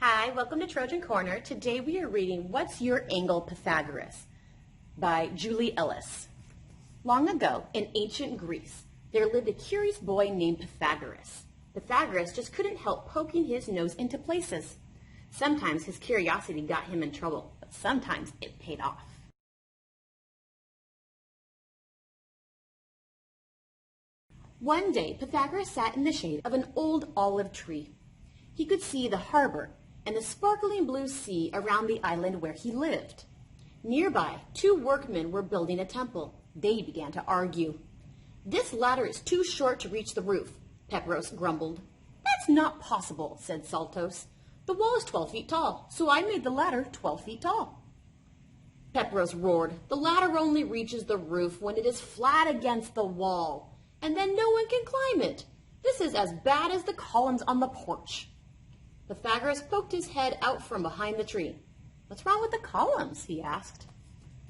Hi, welcome to Trojan Corner. Today we are reading What's Your Angle, Pythagoras by Julie Ellis. Long ago, in ancient Greece, there lived a curious boy named Pythagoras. Pythagoras just couldn't help poking his nose into places. Sometimes his curiosity got him in trouble, but sometimes it paid off. One day, Pythagoras sat in the shade of an old olive tree. He could see the harbor and the sparkling blue sea around the island where he lived. Nearby, two workmen were building a temple. They began to argue. "This ladder is too short to reach the roof," Pepros grumbled. "That's not possible," said Saltos. "The wall is 12 feet tall, so I made the ladder 12 feet tall." Pepros roared. "The ladder only reaches the roof when it is flat against the wall, and then no one can climb it. This is as bad as the columns on the porch." Pythagoras poked his head out from behind the tree. "What's wrong with the columns?" he asked.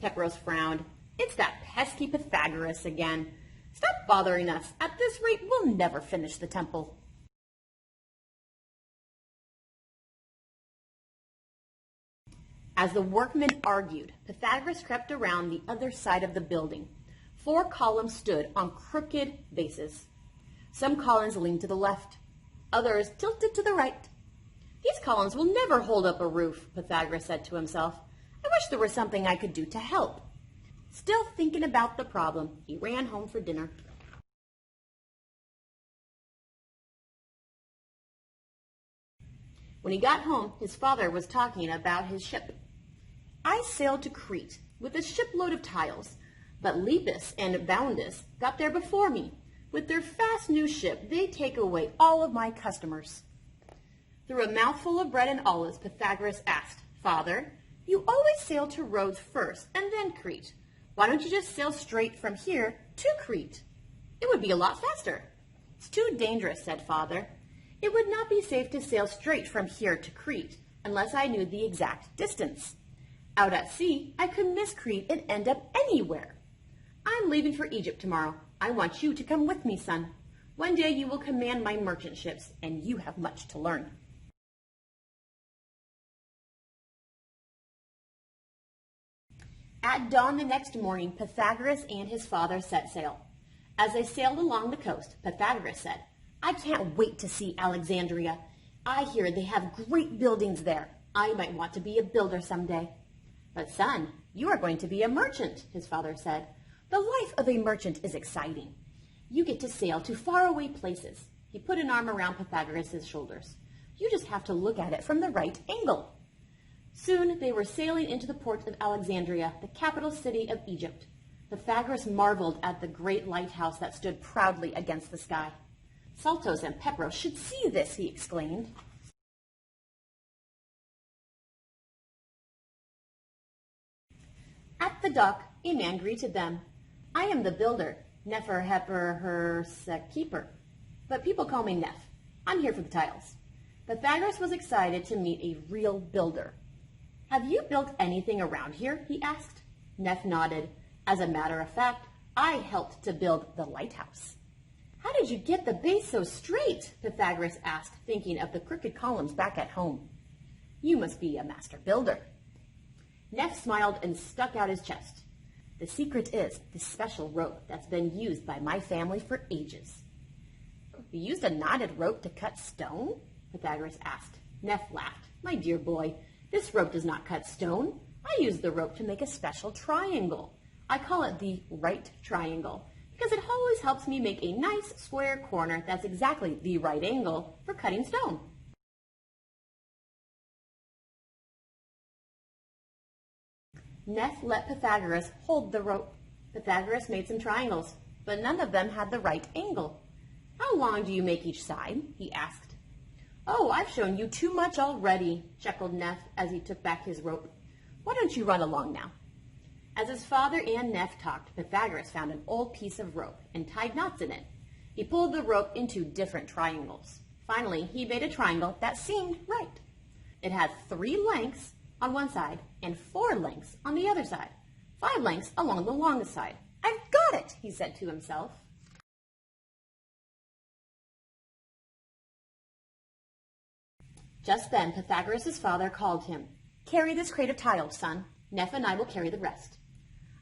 Pepros frowned. "It's that pesky Pythagoras again. Stop bothering us. At this rate, we'll never finish the temple." As the workmen argued, Pythagoras crept around the other side of the building. 4 columns stood on crooked bases. Some columns leaned to the left, others tilted to the right. "These columns will never hold up a roof," Pythagoras said to himself. "I wish there was something I could do to help." Still thinking about the problem, he ran home for dinner. When he got home, his father was talking about his ship. "I sailed to Crete with a shipload of tiles, but Lepus and Boundus got there before me. With their fast new ship, they take away all of my customers." Through a mouthful of bread and olives, Pythagoras asked, "Father, you always sail to Rhodes first and then Crete. Why don't you just sail straight from here to Crete? It would be a lot faster." "It's too dangerous," said Father. "It would not be safe to sail straight from here to Crete unless I knew the exact distance. Out at sea, I could miss Crete and end up anywhere. I'm leaving for Egypt tomorrow. I want you to come with me, son. One day you will command my merchant ships, and you have much to learn." At dawn the next morning, Pythagoras and his father set sail. As they sailed along the coast, Pythagoras said, "I can't wait to see Alexandria. I hear they have great buildings there. I might want to be a builder someday." "But son, you are going to be a merchant," his father said. "The life of a merchant is exciting. You get to sail to faraway places." He put an arm around Pythagoras' shoulders. "You just have to look at it from the right angle." Soon they were sailing into the port of Alexandria, the capital city of Egypt. Pythagoras marveled at the great lighthouse that stood proudly against the sky. "Saltos and Pepros should see this," he exclaimed. At the dock, a man greeted them. "I am the builder, Neferheperhersekeper, but people call me Nef. I'm here for the tiles." Pythagoras was excited to meet a real builder. "Have you built anything around here?" he asked. Nef nodded. "As a matter of fact, I helped to build the lighthouse." "How did you get the base so straight?" Pythagoras asked, thinking of the crooked columns back at home. "You must be a master builder." Nef smiled and stuck out his chest. "The secret is this special rope that's been used by my family for ages." "You used a knotted rope to cut stone?" Pythagoras asked. Nef laughed. "My dear boy, this rope does not cut stone. I use the rope to make a special triangle. I call it the right triangle because it always helps me make a nice square corner that's exactly the right angle for cutting stone." Nef let Pythagoras hold the rope. Pythagoras made some triangles, but none of them had the right angle. "How long do you make each side?" he asked. "Oh, I've shown you too much already," chuckled Nef as he took back his rope. "Why don't you run along now?" As his father and Nef talked, Pythagoras found an old piece of rope and tied knots in it. He pulled the rope into different triangles. Finally, he made a triangle that seemed right. It had 3 lengths on one side and 4 lengths on the other side, 5 lengths along the longest side. "I've got it," he said to himself. Just then Pythagoras' father called him. "Carry this crate of tiles, son. Neph and I will carry the rest."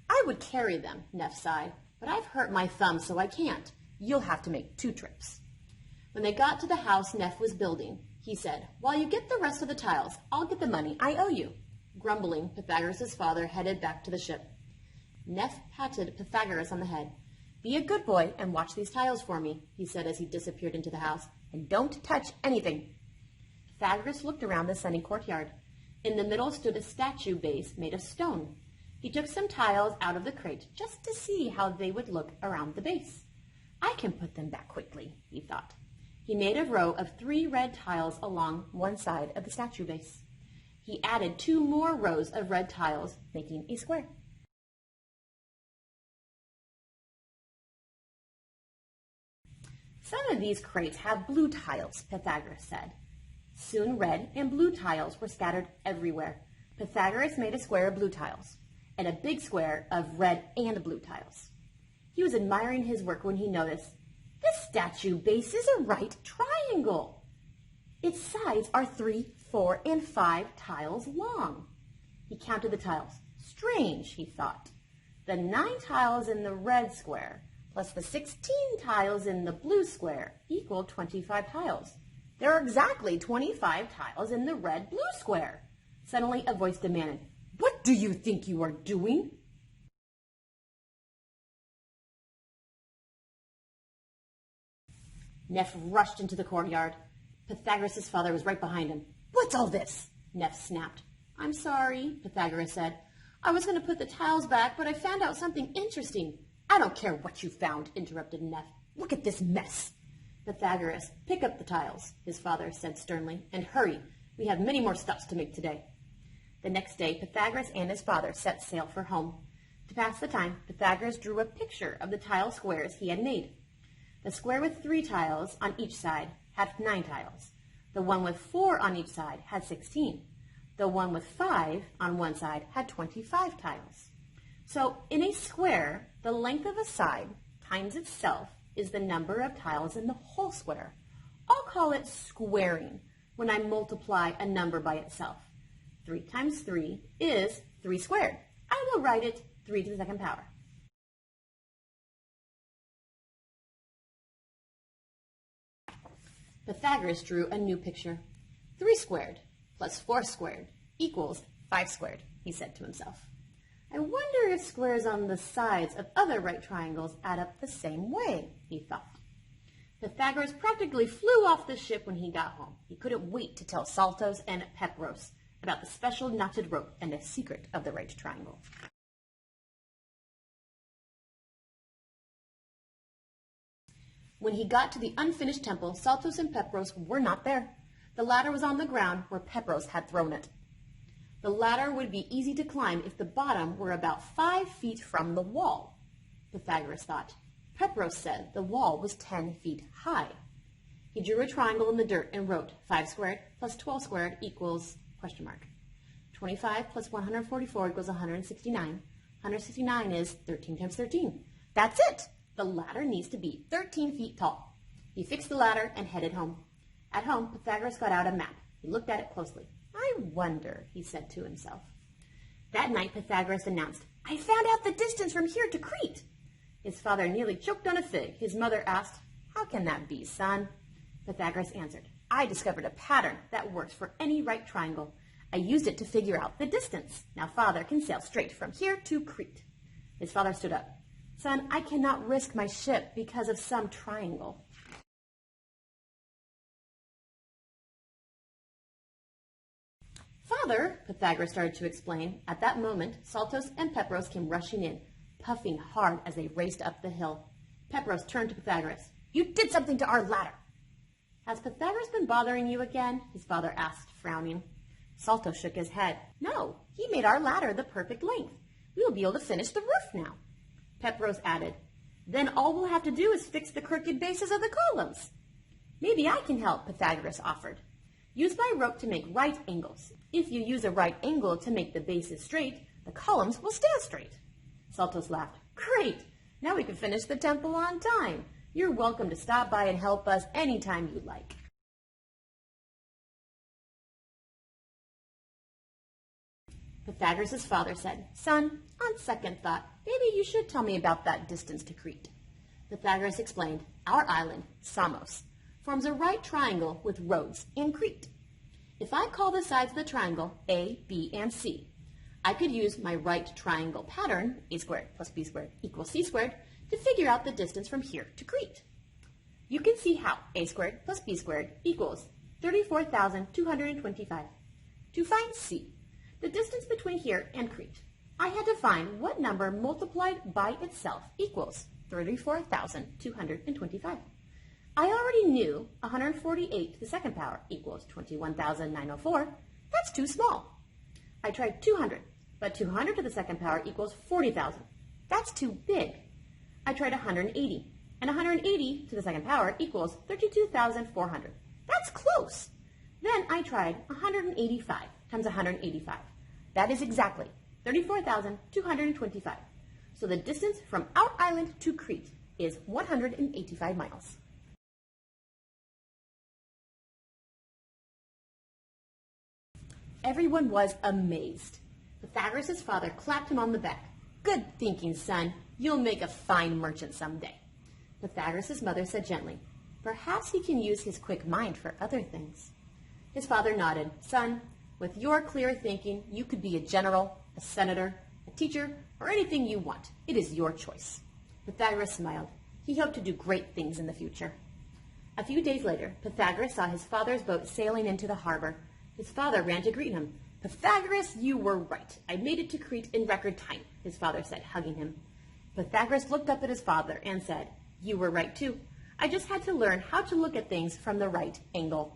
"I would carry them," Neph sighed, "but I've hurt my thumb, so I can't. You'll have to make 2 trips. When they got to the house Neph was building, he said, "While you get the rest of the tiles, I'll get the money I owe you." Grumbling, Pythagoras' father headed back to the ship. Neph patted Pythagoras on the head. "Be a good boy and watch these tiles for me," he said as he disappeared into the house, "and don't touch anything." Pythagoras looked around the sunny courtyard. In the middle stood a statue base made of stone. He took some tiles out of the crate just to see how they would look around the base. "I can put them back quickly," he thought. He made a row of 3 red tiles along one side of the statue base. He added 2 more rows of red tiles, making a square. "Some of these crates have blue tiles," Pythagoras said. Soon red and blue tiles were scattered everywhere. Pythagoras made a square of blue tiles and a big square of red and blue tiles. He was admiring his work when he noticed, "This statue base is a right triangle. Its sides are 3, 4, and 5 tiles long." He counted the tiles. Strange, he thought. The 9 tiles in the red square plus the 16 tiles in the blue square equal 25 tiles. There are exactly 25 tiles in the red-blue square. Suddenly a voice demanded, "What do you think you are doing?" Neph rushed into the courtyard. Pythagoras' father was right behind him. "What's all this?" Neph snapped. "I'm sorry," Pythagoras said. "I was going to put the tiles back, but I found out something interesting." "I don't care what you found," interrupted Neph. "Look at this mess." "Pythagoras, pick up the tiles," his father said sternly, "and hurry. We have many more stops to make today." The next day, Pythagoras and his father set sail for home. To pass the time, Pythagoras drew a picture of the tile squares he had made. The square with 3 tiles on each side had 9 tiles. The one with 4 on each side had 16. The one with 5 on one side had 25 tiles. So in a square, the length of a side times itself is the number of tiles in the whole square. I'll call it squaring when I multiply a number by itself. 3 times 3 is 3 squared. I will write it 3 to the 2nd power. Pythagoras drew a new picture. 3 squared plus 4 squared equals 5 squared, he said to himself. I wonder if squares on the sides of other right triangles add up the same way, he thought. Pythagoras practically flew off the ship when he got home. He couldn't wait to tell Saltos and Pepros about the special knotted rope and the secret of the right triangle. When he got to the unfinished temple, Saltos and Pepros were not there. The ladder was on the ground where Pepros had thrown it. The ladder would be easy to climb if the bottom were about 5 feet from the wall, Pythagoras thought. Pepros said the wall was 10 feet high. He drew a triangle in the dirt and wrote 5 squared plus 12 squared equals ... 25 plus 144 equals 169. 169 is 13 times 13. That's it! The ladder needs to be 13 feet tall. He fixed the ladder and headed home. At home, Pythagoras got out a map. He looked at it closely. I wonder, he said to himself. That night, Pythagoras announced, I found out the distance from here to Crete. His father nearly choked on a fig. His mother asked, How can that be, son? Pythagoras answered, I discovered a pattern that works for any right triangle. I used it to figure out the distance. Now father can sail straight from here to Crete. His father stood up. Son, I cannot risk my ship because of some triangle. Father, Pythagoras started to explain. At that moment, Saltos and Pepros came rushing in, puffing hard as they raced up the hill. Pepros turned to Pythagoras. You did something to our ladder. Has Pythagoras been bothering you again? His father asked, frowning. Saltos shook his head. No, he made our ladder the perfect length. We will be able to finish the roof now. Pepros added, Then all we'll have to do is fix the crooked bases of the columns. Maybe I can help, Pythagoras offered. Use my rope to make right angles. If you use a right angle to make the bases straight, the columns will stand straight. Saltos laughed. Great! Now we can finish the temple on time. You're welcome to stop by and help us anytime you like. Pythagoras' father said, "Son, on second thought, maybe you should tell me about that distance to Crete." Pythagoras explained, "Our island, Samos, forms a right triangle with roads in Crete. If I call the sides of the triangle A, B, and C, I could use my right triangle pattern, a squared plus b squared equals c squared, to figure out the distance from here to Crete. You can see how a squared plus b squared equals 34,225. To find c, the distance between here and Crete, I had to find what number multiplied by itself equals 34,225. I already knew 148 to the second power equals 21,904. That's too small. I tried 200, but 200 to the second power equals 40,000. That's too big. I tried 180, and 180 to the second power equals 32,400. That's close. Then I tried 185 times 185. That is exactly 34,225. So the distance from our island to Crete is 185 miles. Everyone was amazed. Pythagoras' father clapped him on the back. "Good thinking, son. You'll make a fine merchant someday." Pythagoras' mother said gently, "Perhaps he can use his quick mind for other things." His father nodded. "Son, with your clear thinking, you could be a general, a senator, a teacher, or anything you want. It is your choice." Pythagoras smiled. He hoped to do great things in the future. A few days later, Pythagoras saw his father's boat sailing into the harbor. His father ran to greet him. "Pythagoras, you were right. I made it to Crete in record time," his father said, hugging him. Pythagoras looked up at his father and said, "You were right too. I just had to learn how to look at things from the right angle."